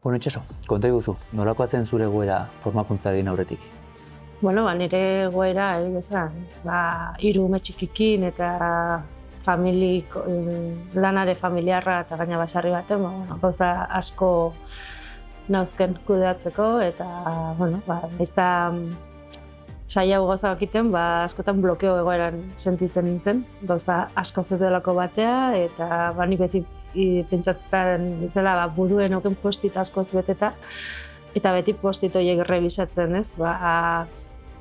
Bueno, Itxaso, konta iguzu, nolakoa zen zure egoera formakuntza egin aurretik? Nire egoera, hiru ume txikikin eta lanare familiarra eta gaina basarri baten, gauza asko nauzken kudeatzeko eta, ez da saia gauza bakiten, askotan blokeo egoeran sentitzen nintzen, gauza asko zetelako batea eta nik beti pentsatzen bezala buruen oken postit askoz beteta eta beti postit horiek rebisatzen, ez?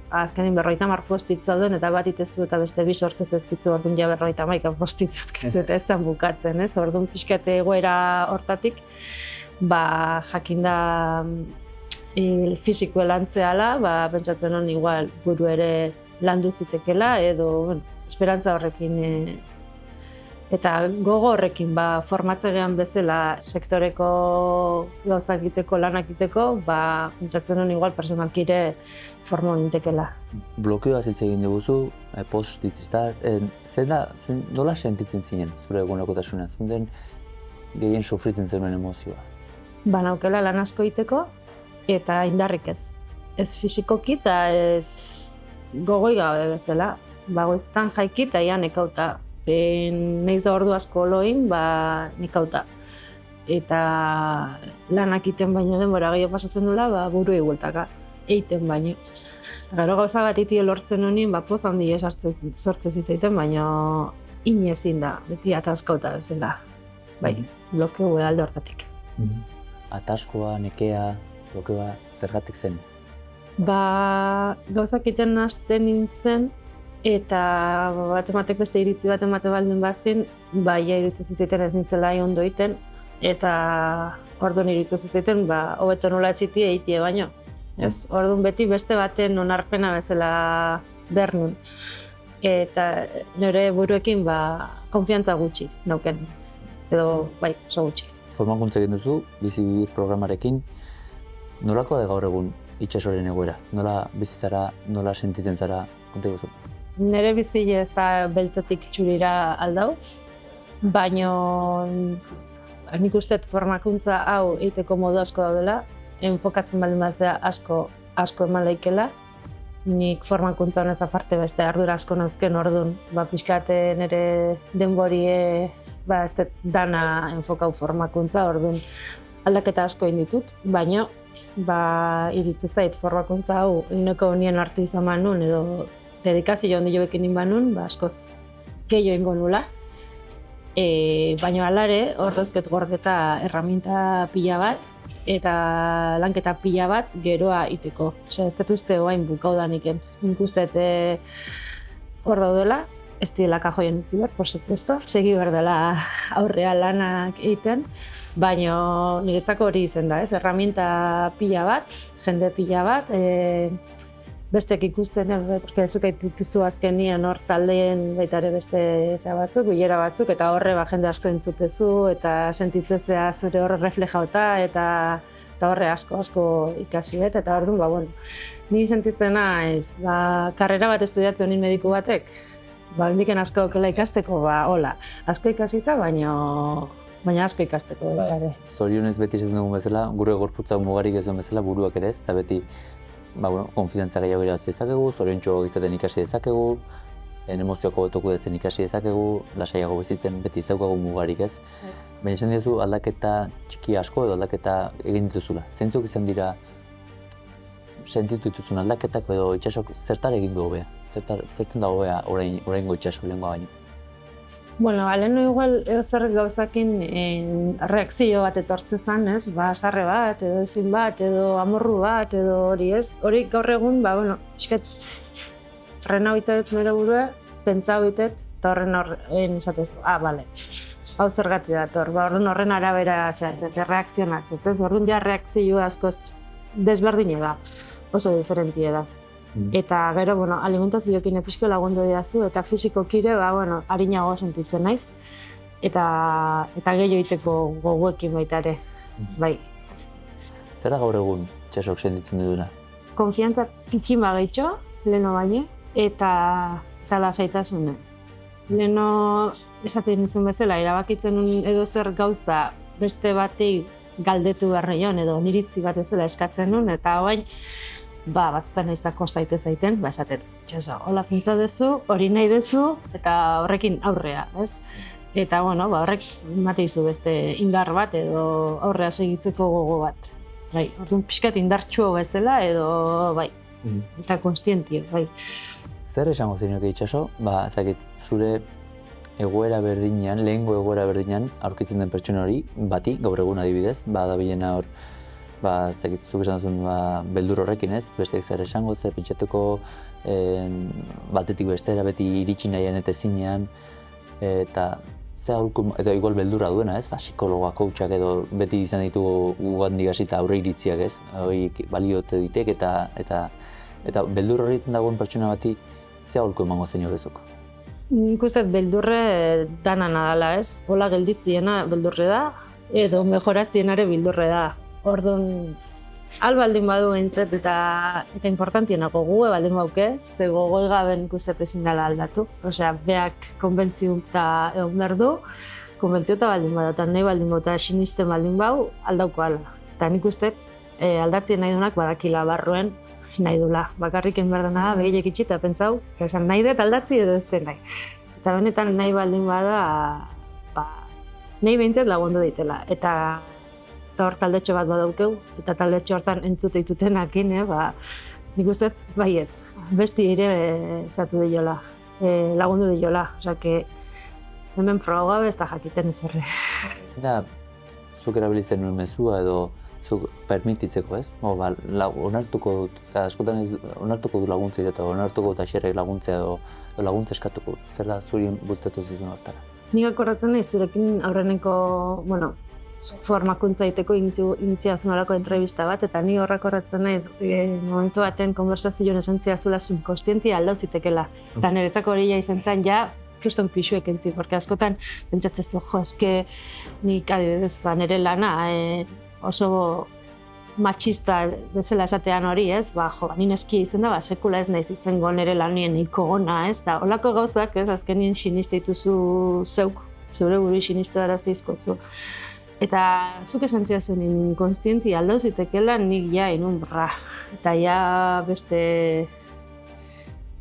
Azkenin 50 postit zauden eta bat itezu eta beste bi sortzez ezkitzu, orduan ja 50 postit ezkitzu eta ez zen bukatzen, ez? Orduan pixkate egoera hortatik, jakinda fisiko elantzeala, pentsatzen hon igual buru ere landu zitekela edo esperantza horrekin eta gogo horrekin formatzegean bezala sektoreko gauzak egiteko, lanak egiteko, pentsatzen hon igual personalkire formo nintekela. Blokeoa zitze egin duguzu, nola sentitzen zinen zure egunerokotasuna? Zein den gehien sufritzen zenuen emozioa? Naukela lan asko egiteko eta indarrik ez. Ez fisikoki eta ez gogoi gabe bezala. Goizetan jaiki eta ia nekauta. Neiz da ordu asko loin, nekauta. Eta lanak egiten baino denbora gehiago pasatzen dula, buruei bueltaka egiten baino. Gero gauza bat iti lortzen honien, poz handi sortzen zitzaiten, baino inezin da, beti ataskauta bezala. Blokeo alde hortatik. Ataskoa, nekea, blokeoa, zergatik zen? Gauzak egiten hasten nintzen, eta bat beste iritzi bat emate baldin bazin, iruditzen zitzaiten ez nintzela ondo egiten, eta orduan iruditzen zitzaiten, hobeto nola ez ziti egitie baino. Orduan beti beste baten onarpena bezala bernun. Eta nire buruekin konfiantza gutxi nauken, edo oso gutxi. Formakuntza egin duzu, Bizi Bibir programarekin, nolakoa da gaur egun Itxasoren egoera? Nola bizitzara, nola sentitzen zara, konta iguzu? Nire bizile ez da beltzetik txurira aldau, baina nik uste formakuntza hau egiteko modu asko daudela, enfokatzen baldin bazea asko eman lehikela. Nik formakuntza honez aparte beste ardura asko nauzken orduan, pixkate nire denborie ez dut dana enfokau formakuntza, orduan aldaketa asko egin ditut, baina iritze zait formakuntza hau uneko honien hartu izan manun edo dedikazio handi joekin inbanun, askoz gehiago ingo nula. Baina alare, ordozket gordeta erraminta pila bat eta lanketa pila bat geroa iteko. Ez dut uste oain bukaudanik. Nik uste hor daudela, ez direla kajoien utzi behar, por supuesto, segi behar dela aurrea lanak egiten, baina niretzako hori izen da, erraminta pila bat, jende pila bat, bestek ikusten, zuk dituzu azkenien hor taldeen baita ere beste batzuk, bilera batzuk, eta horre jende asko entzutezu, eta sentitzezea zure horre reflejauta, eta horre asko ikasi bet, eta orduan, ni sentitzen naiz, karrera bat estudiatzen honin mediku batek, indiken asko okela ikasteko, hola, asko ikasita, baina asko ikasteko. Zorionez beti esaten dugun bezala, gure gorputzak mugarik ez duen bezala, buruak ere ez, eta beti konfidantza gehiago irabazi dezakegu, zoriontxo izaten ikasi dezakegu, emozioak hobeto kudeatzen ikasi dezakegu, lasaiago bizitzen beti zeukagu mugarik ez. Baina esan dituzu aldaketa txiki asko edo aldaketa egin dituzula. Zeintzuk izan dira sentitu dituzun aldaketak edo Itxasok zertar egin du hobea? Zertan da hobea oraingo Itxaso lehengoa baino? Leheno igual zer gauzakin reakzio bat etortzen zen, sarre bat, edo ezin bat, edo amorru bat, edo hori ez. Hori gaur egun, pixkat, horren hau itetet nire burua, pentsa hau itetet, eta horren izatez, bale, hau zergatik dator, horren arabera reakzionatzet, orduan ja reakzio asko desberdine da, oso diferentie da. Eta gero, alimentazioekin pixko lagundu didazu, eta fisikokire, harinago sentitzen naiz. Eta gehiago egiteko gogoekin baita ere, bai. Zer da gaur egun Itxasok sentitzen duduna? Konfiantza pikin gehiago, leheno baino, eta lasaitasuna. Leheno esaten nizun bezala, erabakitzen edo zer gauza beste batei galdetu behar nion edo niritzi bat ezela eskatzen nuen, eta orain batzutan ez da kosta ite zaiten, esatet, itxaso, hola pintza duzu, hori nahi duzu, eta horrekin aurrea, ez? Eta horrek emate dizu beste indar bat edo aurrea segitzeko gogo bat. Bai, orduan pixkat indartsuo bezala edo bai, eta konstientio, bai. Zer esango zenioke itxaso, ezakit, zure egoera berdinean, lehengo egoera berdinean aurkitzen den pertsona hori, bati, gaur egun adibidez, dabilena hor, ezakit, zuk esan duzun beldur horrekin ez, besteek zer esango, zer pentsatuko, batetik bestera beti iritsi nahian eta ezinean, eta ze aholku, edo igual beldurra duena ez, psikologoak, coachak edo beti izan ditugu gugandik hasita aurre iritziak ez, hori baliote ditek eta beldur horretan dagoen pertsona bati ze aholku emango zenio bezuk? Nik uste beldurre danana dela ez, hola gelditziena beldurre da, edo mejoratzienare beldurre da. Orduan, baldin badu entzat eta importantienago gu baldin bauke, ze gogoi gabe nik uste ezin dela aldatu. Osea, beak konbentziuta egon behar du, konbentziuta baldin badu, eta nahi baldin badu, eta sinisten baldin bau, aldauko ala. Eta nik uste aldatzien nahi duenak badakila barruen nahi dula. Bakarrik behar dena da, begilek itxi eta pentsau, esan nahi dut aldatzi edo ez den nahi. Eta benetan nahi baldin bada, nahi behintzat lagundu ditela. Eta hor taldetxo bat badaukeu, eta taldetxo hortan entzute ditutenakin, nik uste baietz. Besti ere zatu diola, lagundu diola. Osea, hemen proba gabe ez da jakiten ezerre. Eta, zuk erabilitzen nuen mezua edo zuk permititzeko ez? Onartuko dut, eta askotan onartuko du laguntza eta onartuko dut axerrek laguntzea edo laguntza eskatuko. Zer da zuri bultatu zizun hortara? Nik akordatzen nahi zurekin aurreneko, formakuntza egiteko iniziazun horako entrevista bat, eta ni horrak horretzen naiz momentu baten konversazioan esantzia zula subkonstientia aldau zitekela. Eta niretzako hori izan zen, kriston pixuek entzi, porque askotan pentsatzezu, eske nik adibidez, nire lana oso matxista bezala esatean hori, ez? Ni neskia izan da, sekula ez naiz izango nire lanien nahiko gona, ez? Da, holako gauzak, ez? Azkenien siniste dituzu zeuk, zeure buri sinistu arazte izkotzu. Eta zuk esan ziazun inkonstientzia aldau zitekela nik inun eta beste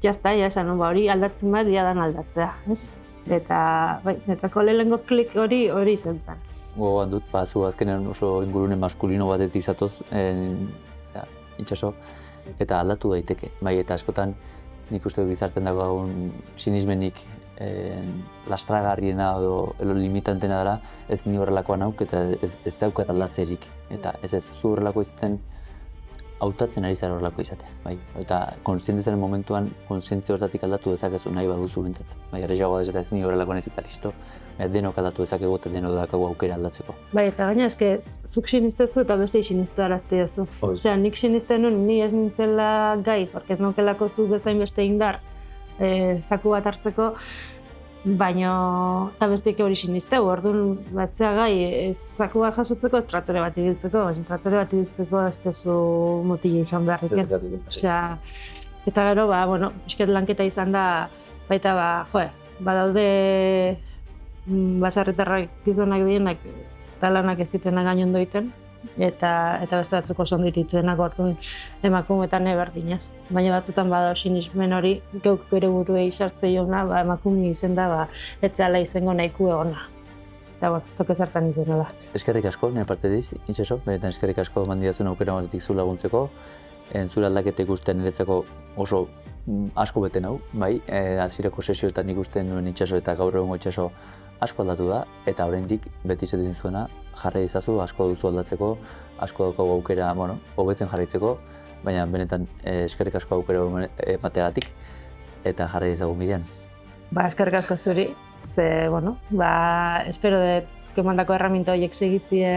jazta, esan hori aldatzen bat dan aldatzea, ez? Eta netzako lehenengo klik hori izan zen. Gogoan dut, zu azkenean oso ingurune maskulino batetik zatoz, itxaso, eta aldatu daiteke. Eta askotan nik uste dut gizartean dagoen sinismenik lastragarriena edo limitantena dela, ez ni horrelakoan nauk eta ez daukat aldatzerik. Eta ez zu horrelako izaten hautatzen ari zara horrelako izatea. Eta konsiente zen momentuan, konsientzia hortatik aldatu dezakezu nahi baduzu bentzat. Errezagoa ez eta ez ni horrelakoan ez eta listo. Denok aldatu dezakegu eta denok dakagu aukera aldatzeko. Eta gaina eske zuk sinistezu eta beste sinistu arazte duzu. Osea, nik sinisten nuen ni ez nintzela gai, porque ez naukelako zu bezain beste indar zaku bat hartzeko, baina eta besteik hori sinisteu, orduan batzea gai zaku bat jasotzeko ez tratore bat ibiltzeko, tratore bat ibiltzeko ez tezu motila izan beharrik. Osea, eta gero, pixket lanketa izan da, baita badaude basarritarrak gizonak dienak eta lanak ez dituenak gainondo egiten, eta beste batzuk oso ondo dituenak orduan emakumeetan berdinaz. Baina batzutan bada sinismen hori, geuk bere buruei sartze jona, emakume izen da, etzala izango nahiko egona. Eta ez toke zertan izanela. Eskerrik asko, nire parte diz, itxaso, benetan eskerrik asko mandidazun aukera batetik zu laguntzeko. Zure aldaketa ikusten niretzako oso asko beten hau, hasierako sesioetan ikusten nuen itxaso eta gaur egungo itxaso asko aldatu da, eta oraindik beti izaten zuena jarri dizazu, asko duzu aldatzeko, asko daukagu aukera, hobetzen jarraitzeko, baina benetan eskerrik asko aukera emateagatik, eta jarri dizagun bidean. Eskerrik asko zuri, espero dut zuke mandako erraminta horiek segitzie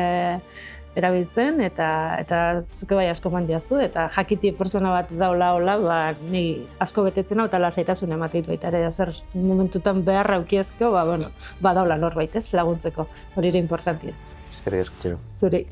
erabiltzen, eta zuke bai asko mandiazu, eta jakiti persona bat daula hola, ni asko betetzen hau eta lasaitasun ematit baita ere, zer momentutan beharra aukiezko, daula norbait ez, laguntzeko, hori ere importantia. Eskerrik asko, Txero. Zuri.